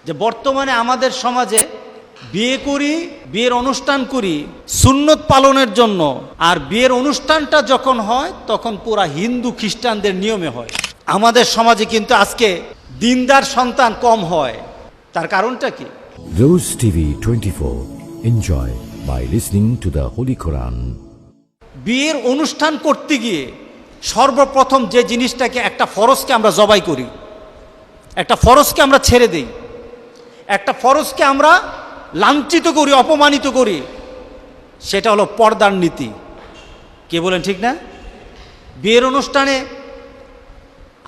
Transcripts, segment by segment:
যে বর্তমানে আমাদের সমাজে বিয়ে করি, বিয়ের অনুষ্ঠান করি সুন্নত পালনের জন্য, আর বিয়ের অনুষ্ঠানটা যখন হয় তখন পুরা হিন্দু খ্রিস্টানদের নিয়মে হয়। আমাদের সমাজে কিন্তু আজকে দিনদার সন্তান কম হয়। তার কারণটা কি? Rose TV 24. Enjoy by listening to the Holy Quran. বিয়ের অনুষ্ঠান করতে গিয়ে সর্বপ্রথম যে জিনিসটাকে, একটা ফরজকে আমরা জবাই করি, একটা ফরজকে আমরা ছেড়ে দেই, একটা ফরজকে আমরা লাঞ্ছিত করি, অপমানিত করি, সেটা হলো পর্দার নীতি। কে বলেন ঠিক না? বিয়ের অনুষ্ঠানে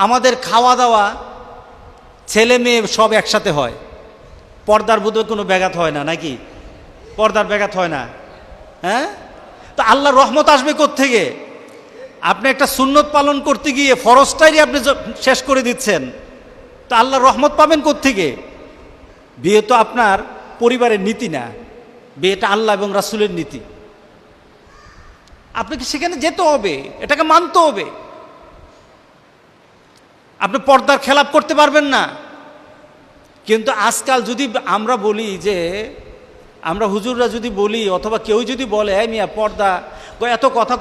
আমাদের খাওয়া দাওয়া, ছেলে মেয়ে সব একসাথে হয়, পর্দার বোধহয় কোনো ব্যাঘাত হয় না, নাকি? পর্দার ব্যাঘাত হয় না, হ্যাঁ? তো আল্লাহর রহমত আসবে কোত্থেকে? আপনি একটা সুন্নত পালন করতে গিয়ে ফরজটাই আপনি শেষ করে দিচ্ছেন, তো আল্লাহর রহমত পাবেন কোত্থেকে? বিয়ে তো আপনার পরিবারের নীতি না, বিয়েটা আল্লাহ এবং রাসূলের নীতি। আপনাকে সেখানে যেতে হবে, এটাকে মানতে হবে। আপনি পর্দার খেলাপ করতে পারবেন না। কিন্তু আজকাল যদি আমরা বলি যে, আমরা হুজুররা যদি বলি, অথবা কেউ যদি বলে এই মিয়া পর্দা এত কথা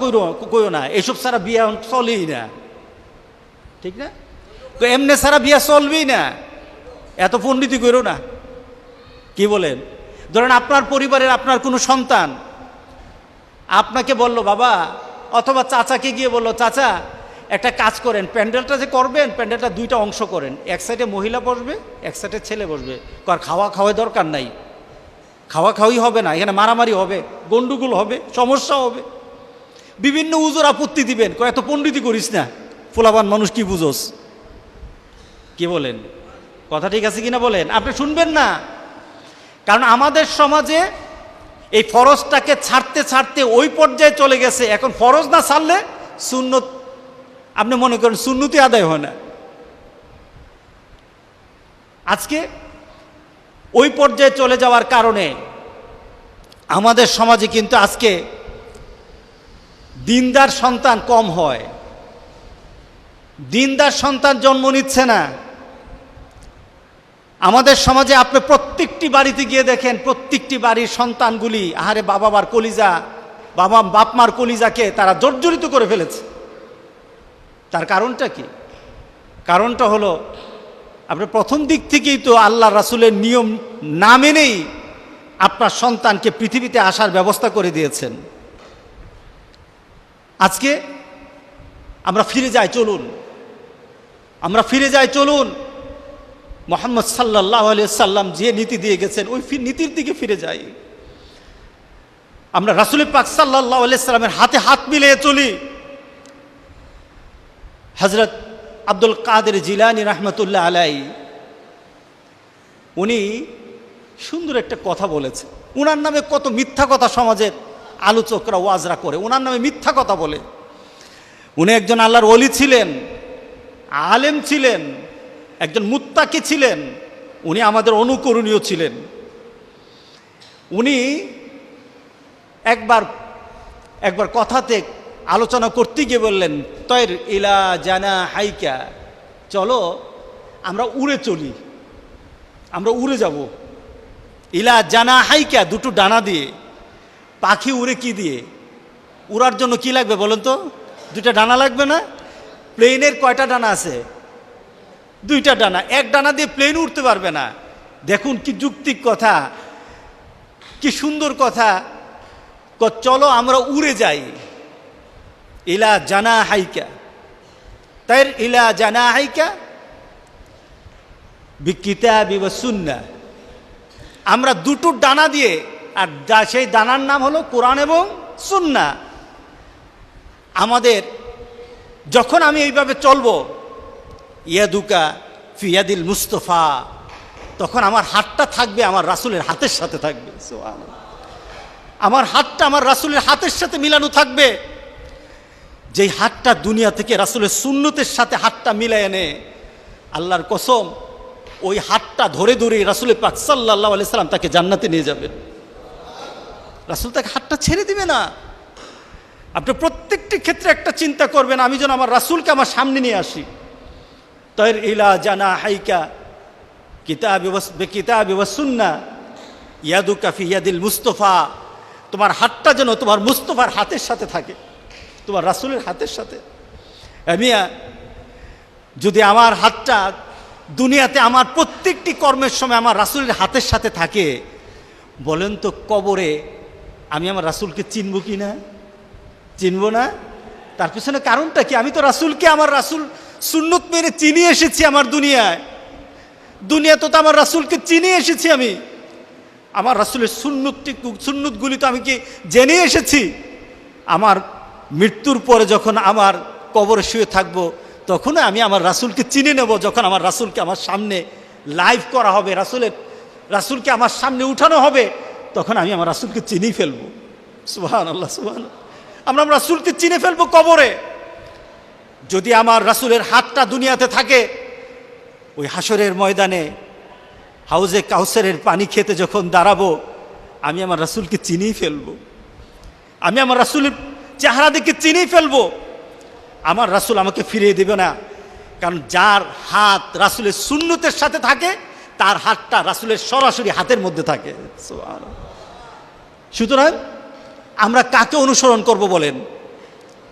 কইও না, এসব ছাড়া বিয়ে চলেই না, ঠিক না? এমনি ছাড়া বিয়ে চলবেই না, এত পণ্ডিতি করো না। কি বলেন? ধরেন আপনার পরিবারের আপনার কোনো সন্তান আপনাকে বলল বাবা, অথবা চাচাকে গিয়ে বলল চাচা একটা কাজ করেন, প্যান্ডেলটা যে করবেন প্যান্ডেলটা দুইটা অংশ করেন, এক সাইডে মহিলা বসবে, এক সাইডে ছেলে বসবে। আর খাওয়ার দরকার নাই, খাওয়াই হবে না, এখানে মারামারি হবে, গন্ডগোল হবে, সমস্যা হবে, বিভিন্ন উজোর আপত্তি দিবেন। এত পণ্ডিতি করিস না, ফুলাবান মানুষ কি বুঝোস? কি বলেন? কথা ঠিক আছে কিনা বলেন? আপনি শুনবেন না। কারণ আমাদের সমাজে এই ফরজটাকে ছাড়তে ছাড়তে ওই পর্যায়ে চলে গেছে, এখন ফরজ না ছাড়লে সুন্নত, আপনি মনে করেন সুন্নতি আদায় হয় না। আজকে ওই পর্যায়ে চলে যাওয়ার কারণে আমাদের সমাজে কিন্তু আজকে দিনদার সন্তান কম হয়, দিনদার সন্তান জন্ম নিচ্ছে না। আমাদের সমাজে আপনি প্রত্যেকটি বাড়িতে গিয়ে দেখেন, প্রত্যেকটি বাড়ির সন্তানগুলি আহারে বাবা মার কলিজা, বাপ মার কলিজাকে তারা জর্জরিত করে ফেলেছে। তার কারণটা কি? কারণটা হলো আপনি প্রথম দিক থেকেই তো আল্লাহ রাসূলের নিয়ম না মেনেই আপনার সন্তানকে পৃথিবীতে আসার ব্যবস্থা করে দিয়েছেন। আজকে আমরা ফিরে যাই, চলুন আমরা ফিরে যাই, চলুন মুহাম্মদ সাল্লাল্লাহু আলাইহি সাল্লাম যে নীতি দিয়ে গেছেন ওই নীতির দিকে ফিরে যাই। আমরা রাসূল পাক সাল্লাল্লাহু আলাইহি সাল্লামের হাতে হাত মিলিয়ে চলি। হযরত আব্দুল কাদের জিলানী রাহমাতুল্লাহ আলাইহি উনি সুন্দর একটা কথা বলেছে। উনার নামে কত মিথ্যা কথা সমাজের আলোচকরা ওয়াজরা করে, উনার নামে মিথ্যা কথা বলে। উনি একজন আল্লাহর ওলি ছিলেন, আলেম ছিলেন, একজন মুত্তাকি ছিলেন, উনি আমাদের অনুকরণীয় ছিলেন। উনি একবার কথাতে আলোচনা করতে গিয়ে বললেন, তয়ের ইলা জানা হাইকা, চলো আমরা উড়ে চলি, আমরা উড়ে যাব। ইলা জানা হাইকা, দুটো ডানা দিয়ে। পাখি উড়ে কি দিয়ে? উড়ার জন্য কি লাগবে বলেন তো? দুইটা ডানা লাগবে না? প্লেনের কয়টা ডানা আছে? দুইটা ডানা। এক ডানা দিয়ে প্লেন উঠতে পারবে না। দেখুন কি যুক্তিক কথা, কি সুন্দর কথা। চলো আমরা উড়ে যাই। ইলা জানা হাইকা, তাই ইলা জানা হাইকা বিকিতাবি ওয়া সুন্নাহ। আমরা দুটো ডানা দিয়ে, আর সেই ডানার নাম হলো কোরআন এবং সুন্নাহ। আমাদের যখন আমি এইভাবে চলবো, ইয়াদুকা ফি ইয়াদিল মুস্তাফা, তখন আমার হাতটা থাকবে আমার রাসূলের হাতের সাথে থাকবে। সুবহানাল্লাহ। আমার হাতটা আমার রাসূলের হাতের সাথে মিলানো থাকবে। যেই হাতটা দুনিয়া থেকে রাসূলের সুন্নতের সাথে হাতটা মিলায় এনে, আল্লাহর কসম ওই হাতটা ধরে ধরে রাসূল পাক সাল্লাল্লাহু আলাইহি সাল্লাম তাকে জান্নাতে নিয়ে যাবেন। রাসূল তাকে হাতটা ছেড়ে দিবে না। আপনি প্রত্যেকটি ক্ষেত্রে একটা চিন্তা করবেন, আমি যেন আমার রাসূলকে আমার সামনে নিয়ে আসি। তয়ের ইলা জানা হাইকা কিতাবি ওয়াস সুন্নাহ ইয়াদুকা ফি ইয়াদিল মুস্তাফা, তোমার হাতটা যেন তোমার মুস্তাফার হাতের সাথে থাকে, তোমার রাসূলের হাতের সাথে। মিয়া, যদি আমার হাতটা দুনিয়াতে আমার প্রত্যেকটি কর্মের সময় আমার রাসূলের হাতের সাথে থাকে, বলেন তো কবরে আমি আমার রাসূলকে চিনব কি না? চিনব না? তার পিছনে কারণটা কি? আমি তো রাসূলকে, আমার রাসূল সুন্নত মেনে চিনি এসেছি আমার দুনিয়াতে তো আমার রাসূলকে চিনি এসেছি আমি। আমার রাসূলের সুন্নতগুলি তো আমি কি জেনে এসেছি। আমার মৃত্যুর পরে যখন আমার কবরে শুয়ে থাকবো, তখন আমি আমার রাসূলকে চিনে নেব। যখন আমার রাসূলকে আমার সামনে লাইভ করা হবে, রাসূলকে আমার সামনে উঠানো হবে, তখন আমি আমার রাসূলকে চিনেই ফেলবো। সুবহানাল্লাহ, সুবহানাল্লাহ। আমরা রাসূলকে চিনে ফেলবো কবরে। যদি আমার রাসূলের হাতটা দুনিয়াতে থাকে, ওই হাসরের ময়দানে হাউজে কাউসারের পানি খেতে যখন দাঁড়াবো, আমি আমার রাসূলকে চিনেই ফেলবো। আমি আমার রাসূলের চেহারা দেখে চিনেই ফেলবো। আমার রাসূল আমাকে ফিরিয়ে দেবে না, কারণ যার হাত রাসূলের সুন্নতের সাথে থাকে, তার হাতটা রাসূলের সরাসরি হাতের মধ্যে থাকে। সুতরাং আমরা কাকে অনুসরণ করব বলেন?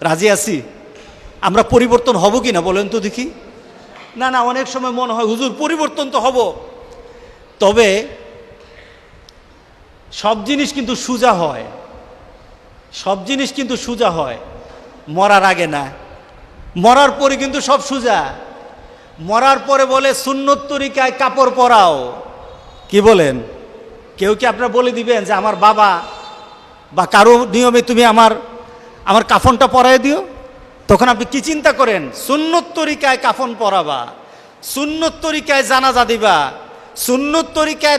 রাজি আছি? আমরা পরিবর্তন হব কি না বলেন তো দেখি? না, অনেক সময় মনে হয় হুজুর পরিবর্তন তো হব, তবে সব জিনিস কিন্তু সোজা হয়, সব জিনিস কিন্তু সোজা হয়, মরার আগে না। মরার পরে কিন্তু সব সোজা। মরার পরে বলে সুন্নত তরিকায় কাপড় পরাও। কি বলেন? কেউ কি আপনারা বলে দিবেন যে আমার বাবা বা কারো নিয়মে তুমি আমার কাফনটা পরায় দিও? তখন আপনি কি চিন্তা করেন? সুন্নত তরিকায় কাফন পরাবা, সুন্নত তরিকায় জানাজা দিবা, সুন্নত তরিকায়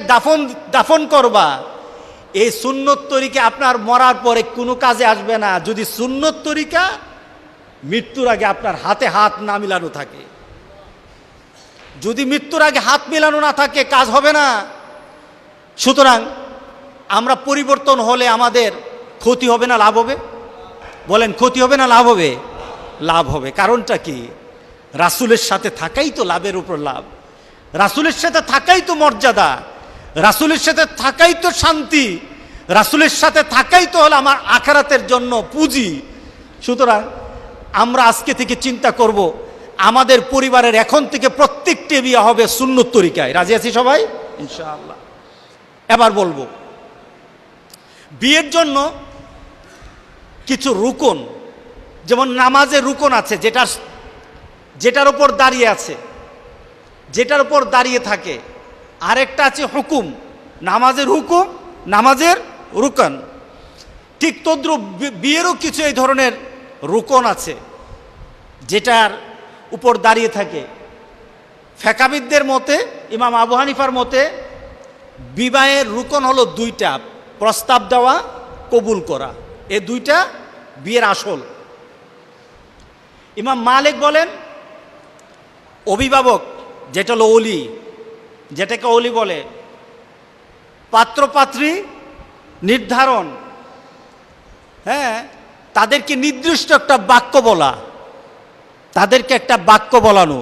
দাফন করবা। এই সুন্নত তরিকা আপনার মরার পরে কোনো কাজে আসবে না, যদি সুন্নত তরিকা মৃত্যুর আগে আপনার হাতে হাত না মিলানো থাকে। যদি মৃত্যুর আগে হাত মিলানো না থাকে, কাজ হবে না। সুতরাং আমরা পরিবর্তন হলে আমাদের ক্ষতি হবে না লাভ হবে? বলেন, ক্ষতি হবে না লাভ হবে? লাভ হবে। কারণটা কি? রাসূলের সাথে থাকাই তো লাভের উপর লাভ, রাসূলের সাথে থাকাই তো মর্যাদা, রাসূলের সাথে থাকাই তো শান্তি, রাসূলের সাথে থাকাই তো হলো আমার আখিরাতের জন্য পুঁজি। সুতরাং আমরা আজকে থেকে চিন্তা করব, আমাদের পরিবারের এখন থেকে প্রত্যেকটি বিয়ে হবে সুন্নত তরিকায়। রাজি আছি সবাই? ইনশাআল্লাহ। এবার বলবো, বিয়ের জন্য কিছু রুকন, যেমন নামাজের রুকন আছে, যেটার উপর দাঁড়িয়ে আছে, যেটার উপর দাঁড়িয়ে থাকে। আরেকটা আছে হুকুম, নামাজের হুকুম, নামাজের রুকন। ঠিক তদ্রুপ বিয়েরও কিছু এই ধরনের রুকন আছে, যেটার উপর দাঁড়িয়ে থাকে। ফিকহবিদদের মতে, ইমাম আবু হানিফার মতে, বিবাহের রুকন হলো দুইটা: প্রস্তাব দেওয়া, কবুল করা। এই দুইটা বিয়ের আসল। ইমাম মালিক বলেন অভিভাবক, যেটা হলো ওলি, যেটাকে ওলি বলে, পাত্রপাত্রী নির্ধারণ, হ্যাঁ, তাদেরকে নির্দিষ্ট একটা বাক্য বলা, তাদেরকে একটা বাক্য বলানো।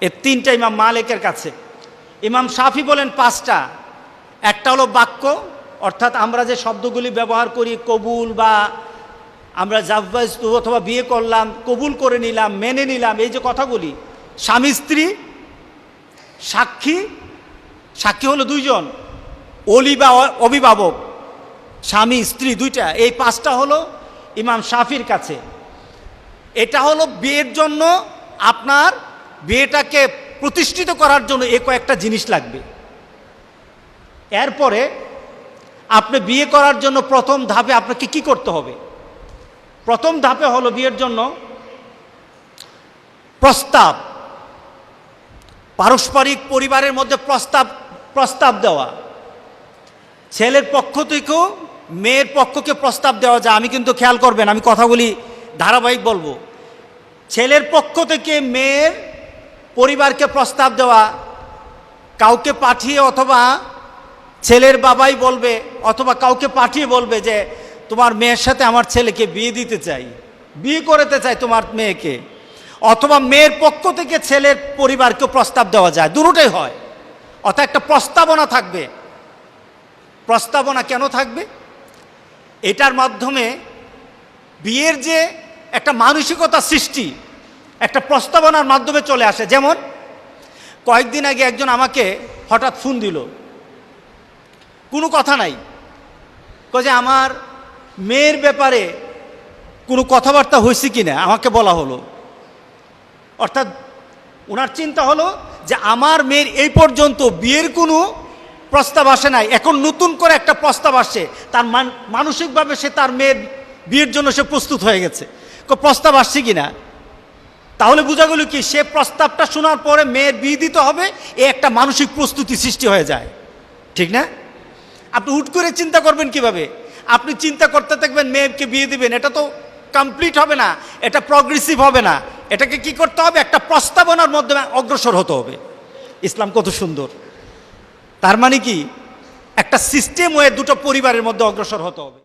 এর তিনটা ইমাম মালিকের কাছে। ইমাম শাফি বলেন পাঁচটা। একটা হলো বাক্য, অর্থাৎ আমরা যে শব্দগুলি ব্যবহার করি, কবুল, বা আমরা জাওয়াজতু অথবা বিয়ে করলাম, কবুল করে নিলাম, মেনে নিলাম, এই যে কথাগুলি। স্বামী স্ত্রী, সাক্ষী, সাক্ষী হলো দুইজন, ওলি বা অভিভাবক, স্বামী স্ত্রী দুইটা। এই পাঁচটা হলো ইমাম শাফির কাছে। এটা হলো বিয়ের জন্য, আপনার বিয়েটাকে প্রতিষ্ঠিত করার জন্য এ কয়েকটা জিনিস লাগবে। এরপরে আপনি বিয়ে করার জন্য প্রথম ধাপে আপনাকে কি করতে হবে? প্রথম ধাপে হলো বিয়ের জন্য প্রস্তাব, পারস্পরিক পরিবারের মধ্যে প্রস্তাব দেওয়া। ছেলের পক্ষ থেকেও মেয়ের পক্ষকে প্রস্তাব দেওয়া যায়। আমি কিন্তু খেয়াল করবেন, আমি কথাগুলি ধারাবাহিক বলবো। ছেলের পক্ষ থেকে মেয়ের পরিবারকে প্রস্তাব দেওয়া, কাউকে পাঠিয়ে, অথবা ছেলের বাবাই বলবে, অথবা কাউকে পাঠিয়ে বলবে যে তোমার মেয়ের সাথে আমার ছেলেকে বিয়ে দিতে চাই, বিয়ে করতে চাই তোমার মেয়েকে। অথবা মেয়ের পক্ষ থেকে ছেলের পরিবারকে প্রস্তাব দেওয়া যায়, দুটোটাই হয়। অর্থাৎ একটা প্রস্তাবনা থাকবে। প্রস্তাবনা কেন থাকবে? এটার মাধ্যমে বিয়ের যে একটা মানসিকতা সৃষ্টি একটা প্রস্তাবনার মাধ্যমে চলে আসে। যেমন কয়েকদিন আগে একজন আমাকে হঠাৎ ফোন দিল, কোনো কথা নাই, যে আমার মেয়ের ব্যাপারে কোনো কথাবার্তা হয়েছে কি না আমাকে বলা হলো। অর্থাৎ ওনার চিন্তা হলো যে আমার মেয়ের এই পর্যন্ত বিয়ের কোনো প্রস্তাব আসে নাই, এখন নতুন করে একটা প্রস্তাব আসছে, তার মানসিকভাবে সে তার মেয়ের বিয়ের জন্য সে প্রস্তুত হয়ে গেছে। প্রস্তাব আসছে কি না, তাহলে বোঝা গেল কি সে প্রস্তাবটা শোনার পরে মেয়ের বিয়ে দিতে হবে, এ একটা মানসিক প্রস্তুতি সৃষ্টি হয়ে যায়, ঠিক না? আপনি হুট করে চিন্তা করবেন কিভাবে? আপনি চিন্তা করতে থাকবেন মেয়েকে বিয়ে দিবেন, এটা তো কমপ্লিট হবে না, এটা প্রগ্রেসিভ হবে না। এটাকে কি করতে হবে? একটা প্রস্তাবনার মাধ্যমে অগ্রসর হতে হবে। ইসলাম কত সুন্দর! তার মানে কি একটা সিস্টেম হয়ে দুটো পরিবারের মধ্যে অগ্রসর হতে হবে।